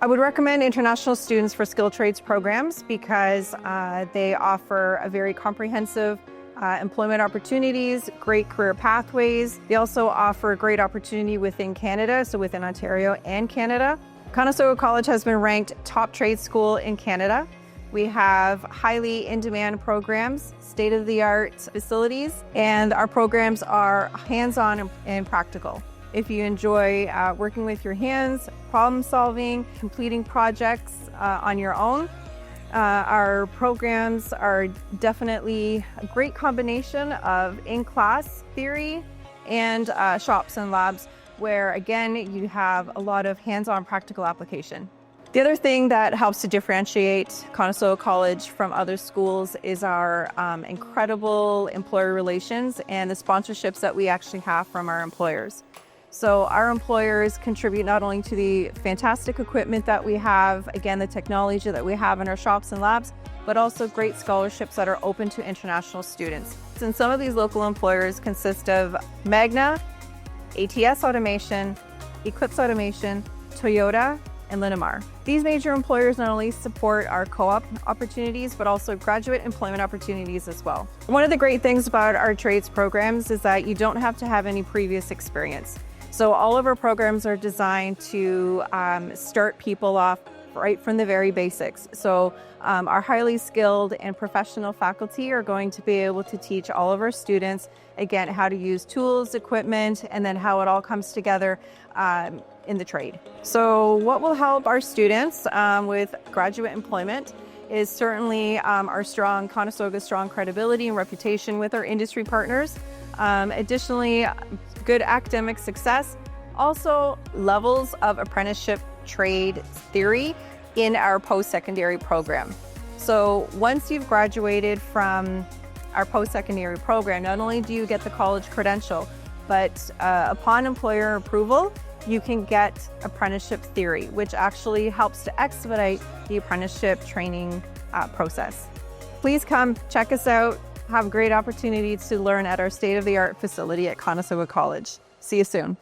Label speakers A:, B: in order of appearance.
A: I would recommend international students for skilled trades programs because they offer a very comprehensive employment opportunities, great career pathways. They also offer a great opportunity within Canada, so within Ontario and Canada. Conestoga College has been ranked top trade school in Canada. We have highly in-demand programs, state-of-the-art facilities, and our programs are hands-on and practical. If you enjoy working with your hands, problem solving, completing projects on your own, our programs are definitely a great combination of in-class theory and shops and labs where, again, you have a lot of hands-on practical application. The other thing that helps to differentiate Conestoga College from other schools is our incredible employer relations and the sponsorships that we actually have from our employers. So our employers contribute not only to the fantastic equipment that we have, again, the technology that we have in our shops and labs, but also great scholarships that are open to international students. And some of these local employers consist of Magna, ATS Automation, Eclipse Automation, Toyota, and Linamar. These major employers not only support our co-op opportunities, but also graduate employment opportunities as well. One of the great things about our trades programs is that you don't have to have any previous experience. So all of our programs are designed to start people off right from the very basics. So our highly skilled and professional faculty are going to be able to teach all of our students, again, how to use tools, equipment, and then how it all comes together in the trade. So what will help our students with graduate employment is certainly our Conestoga's strong credibility and reputation with our industry partners. Additionally, good academic success, also levels of apprenticeship trade theory in our post-secondary program. So once you've graduated from our post-secondary program, not only do you get the college credential, but upon employer approval, you can get apprenticeship theory, which actually helps to expedite the apprenticeship training process. Please come check us out. Have great opportunities to learn at our state-of-the-art facility at Conestoga College. See you soon.